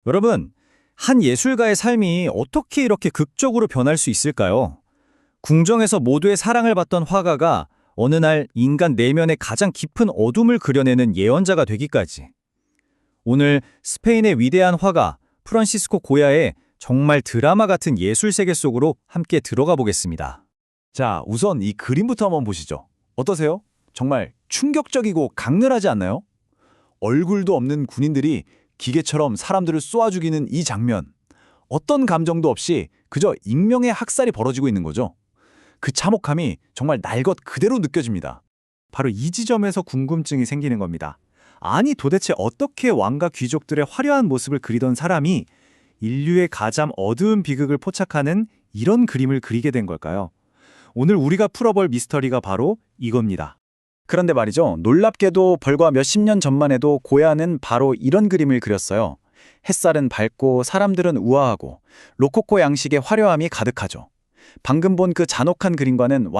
여러분, 한 예술가의 삶이 어떻게 이렇게 극적으로 변할 수 있을까요? 궁정에서 모두의 사랑을 받던 화가가 어느 날 인간 내면의 가장 깊은 어둠을 그려내는 예언자가 되기까지. 오늘 스페인의 위대한 화가 프란시스코 고야의 정말 드라마 같은 예술 세계 속으로 함께 들어가 보겠습니다. 자, 우선 이 그림부터 한번 보시죠. 어떠세요? 정말 충격적이고 강렬하지 않나요? 얼굴도 없는 군인들이 기계처럼 사람들을 쏘아 죽이는 이 장면. 어떤 감정도 없이 그저 익명의 학살이 벌어지고 있는 거죠. 그 참혹함이 정말 날 것 그대로 느껴집니다. 바로 이 지점에서 궁금증이 생기는 겁니다. 아니 도대체 어떻게 왕과 귀족들의 화려한 모습을 그리던 사람이 인류의 가장 어두운 비극을 포착하는 이런 그림을 그리게 된 걸까요? 오늘 우리가 풀어볼 미스터리가 바로 이겁니다. 그런데 말이죠. 놀랍게도 벌과 몇십 년 전만 해도 고야는 바로 이런 그림을 그렸어요. 햇살은 밝고 사람들은 우아하고 로코코 양식의 화려함이 가득하죠. 방금 본 그 잔혹한 그림과는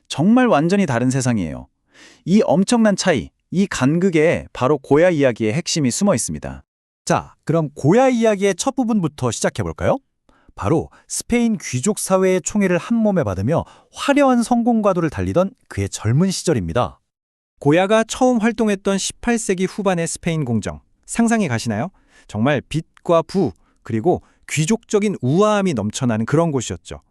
정말 완전히 다른 세상이에요. 이 엄청난 차이, 이 간극에 바로 고야 이야기의 핵심이 숨어 있습니다. 자, 그럼 고야 이야기의 첫 부분부터 시작해볼까요? 바로 스페인 귀족 사회의 총애를 한 몸에 받으며 화려한 성공과도를 달리던 그의 젊은 시절입니다. 고야가 처음 활동했던 18세기 후반의 스페인 공정, 상상이 가시나요? 정말 빛과 부, 그리고 귀족적인 우아함이 넘쳐나는 그런 곳이었죠.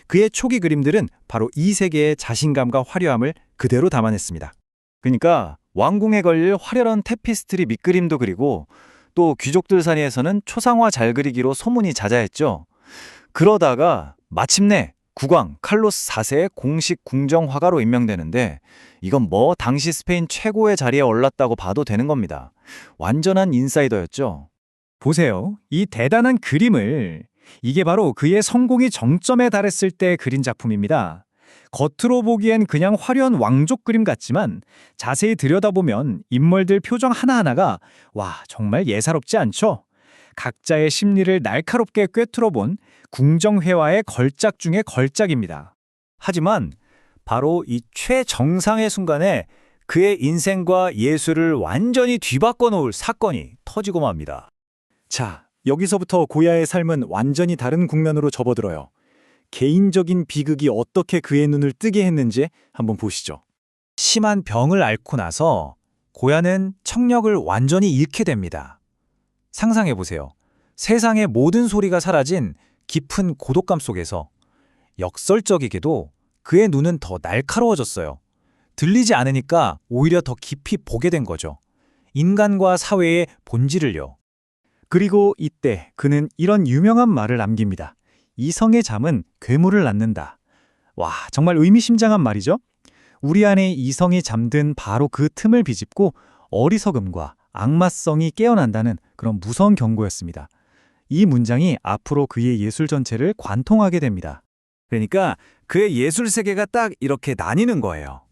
그의 초기 그림들은 바로 이 세계의 자신감과 화려함을 그대로 담아냈습니다. 그러니까 왕궁에 걸릴 화려한 테피스트리 밑그림도 그리고 또 귀족들 사이에서는 초상화 잘 그리기로 소문이 자자했죠. 그러다가 마침내 국왕 칼로스 4세의 공식 궁정화가로 임명되는데 이건 당시 스페인 최고의 자리에 올랐다고 봐도 되는 겁니다. 완전한 인사이더였죠. 보세요. 이 대단한 그림을 이게 바로 그의 성공이 정점에 달했을 때 그린 작품입니다. 겉으로 보기엔 그냥 화려한 왕족 그림 같지만 자세히 들여다보면 인물들 표정 하나하나가 정말 예사롭지 않죠? 각자의 심리를 날카롭게 꿰뚫어본 궁정회화의 걸작 중의 걸작입니다. 하지만 바로 이 최정상의 순간에 그의 인생과 예술을 완전히 뒤바꿔 놓을 사건이 터지고 맙니다. 자, 여기서부터 고야의 삶은 완전히 다른 국면으로 접어들어요. 개인적인 비극이 어떻게 그의 눈을 뜨게 했는지 한번 보시죠. 심한 병을 앓고 나서 고야는 청력을 완전히 잃게 됩니다. 상상해보세요. 세상의 모든 소리가 사라진 깊은 고독감 속에서 역설적이게도 그의 눈은 더 날카로워졌어요. 들리지 않으니까 오히려 더 깊이 보게 된 거죠. 인간과 사회의 본질을요. 그리고 이때 그는 이런 유명한 말을 남깁니다. 이성의 잠은 괴물을 낳는다. 정말 의미심장한 말이죠. 우리 안에 이성이 잠든 바로 그 틈을 비집고 어리석음과 악마성이 깨어난다는 그런 무서운 경고였습니다. 이 문장이 앞으로 그의 예술 전체를 관통하게 됩니다. 그러니까 그의 예술 세계가 딱 이렇게 나뉘는 거예요.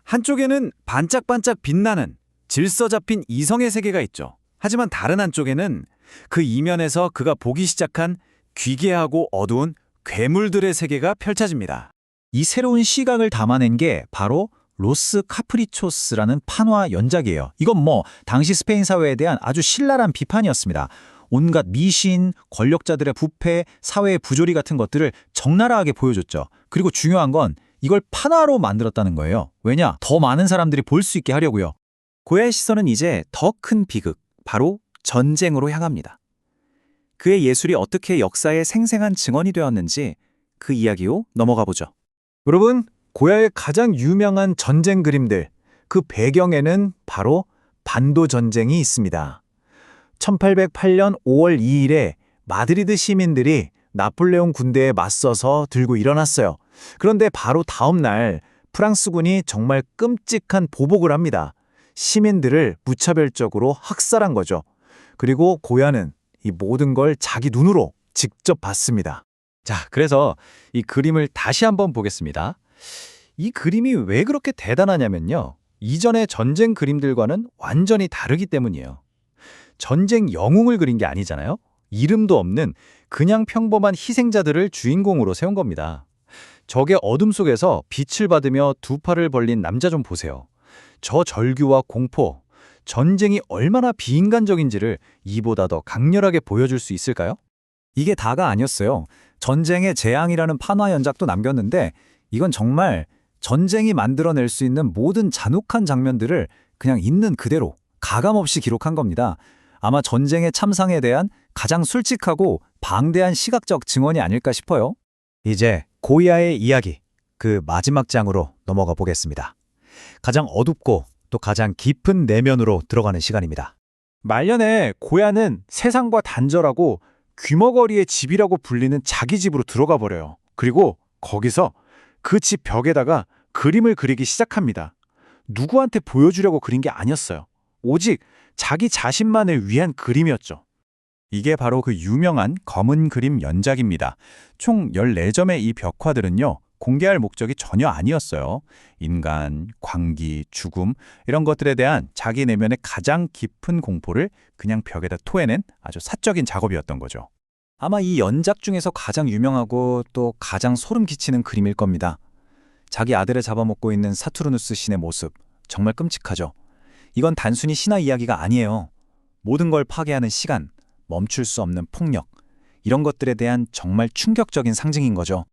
한쪽에는 반짝반짝 빛나는 질서 잡힌 이성의 세계가 있죠. 하지만 다른 한쪽에는 그 이면에서 그가 보기 시작한 귀괴하고 어두운 괴물들의 세계가 펼쳐집니다. 이 새로운 시각을 담아낸 게 바로 로스 카프리초스라는 판화 연작이에요. 이건 당시 스페인 사회에 대한 아주 신랄한 비판이었습니다. 온갖 미신, 권력자들의 부패, 사회의 부조리 같은 것들을 적나라하게 보여줬죠. 그리고 중요한 건 이걸 판화로 만들었다는 거예요. 왜냐? 더 많은 사람들이 볼 수 있게 하려고요. 고야의 시선은 이제 더 큰 비극, 바로 전쟁으로 향합니다. 그의 예술이 어떻게 역사의 생생한 증언이 되었는지 그 이야기로 넘어가 보죠. 여러분, 고야의 가장 유명한 전쟁 그림들, 그 배경에는 바로 반도 전쟁이 있습니다. 1808년 5월 2일에 마드리드 시민들이 나폴레옹 군대에 맞서서 들고 일어났어요. 그런데 바로 다음 날 프랑스군이 정말 끔찍한 보복을 합니다. 시민들을 무차별적으로 학살한 거죠. 그리고 고야는 이 모든 걸 자기 눈으로 직접 봤습니다. 자, 그래서 이 그림을 다시 한번 보겠습니다. 이 그림이 왜 그렇게 대단하냐면요. 이전의 전쟁 그림들과는 완전히 다르기 때문이에요. 전쟁 영웅을 그린 게 아니잖아요. 이름도 없는 그냥 평범한 희생자들을 주인공으로 세운 겁니다. 적의 어둠 속에서 빛을 받으며 두 팔을 벌린 남자 좀 보세요. 저 절규와 공포, 전쟁이 얼마나 비인간적인지를 이보다 더 강렬하게 보여줄 수 있을까요? 이게 다가 아니었어요. 전쟁의 재앙이라는 판화 연작도 남겼는데 이건 정말 전쟁이 만들어낼 수 있는 모든 잔혹한 장면들을 그냥 있는 그대로 가감없이 기록한 겁니다. 아마 전쟁의 참상에 대한 가장 솔직하고 방대한 시각적 증언이 아닐까 싶어요. 이제 고야의 이야기, 그 마지막 장으로 넘어가 보겠습니다. 가장 어둡고 또 가장 깊은 내면으로 들어가는 시간입니다. 말년에 고야는 세상과 단절하고 귀머거리의 집이라고 불리는 자기 집으로 들어가 버려요. 그리고 거기서 그 집 벽에다가 그림을 그리기 시작합니다. 누구한테 보여주려고 그린 게 아니었어요. 오직 자기 자신만을 위한 그림이었죠. 이게 바로 그 유명한 검은 그림 연작입니다. 총 14점의 이 벽화들은요, 공개할 목적이 전혀 아니었어요. 인간, 광기, 죽음 이런 것들에 대한 자기 내면의 가장 깊은 공포를 그냥 벽에다 토해낸 아주 사적인 작업이었던 거죠. 아마 이 연작 중에서 가장 유명하고 또 가장 소름 끼치는 그림일 겁니다. 자기 아들을 잡아먹고 있는 사투르누스 신의 모습, 정말 끔찍하죠. 이건 단순히 신화 이야기가 아니에요. 모든 걸 파괴하는 시간, 멈출 수 없는 폭력, 이런 것들에 대한 정말 충격적인 상징인 거죠.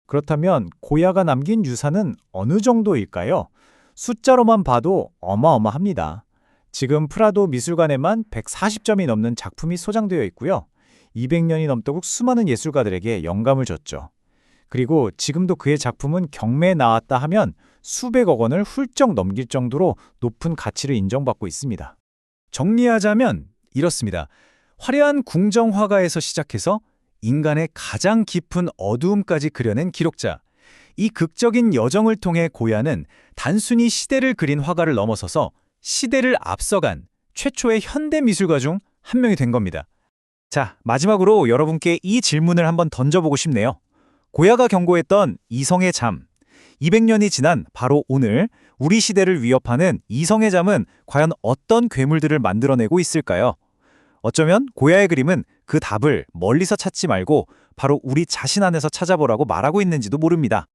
그렇다면 고야가 남긴 유산은 어느 정도일까요? 숫자로만 봐도 어마어마합니다. 지금 프라도 미술관에만 140점이 넘는 작품이 소장되어 있고요. 200년이 넘도록 수많은 예술가들에게 영감을 줬죠. 그리고 지금도 그의 작품은 경매에 나왔다 하면 수백억 원을 훌쩍 넘길 정도로 높은 가치를 인정받고 있습니다. 정리하자면 이렇습니다. 화려한 궁정 화가에서 시작해서 인간의 가장 깊은 어두움까지 그려낸 기록자. 이 극적인 여정을 통해 고야는 단순히 시대를 그린 화가를 넘어서서 시대를 앞서간 최초의 현대 미술가 중 한 명이 된 겁니다. 자, 마지막으로 여러분께 이 질문을 한번 던져보고 싶네요. 고야가 경고했던 이성의 잠. 200년이 지난 바로 오늘 우리 시대를 위협하는 이성의 잠은 과연 어떤 괴물들을 만들어내고 있을까요? 어쩌면 고야의 그림은 그 답을 멀리서 찾지 말고 바로 우리 자신 안에서 찾아보라고 말하고 있는지도 모릅니다.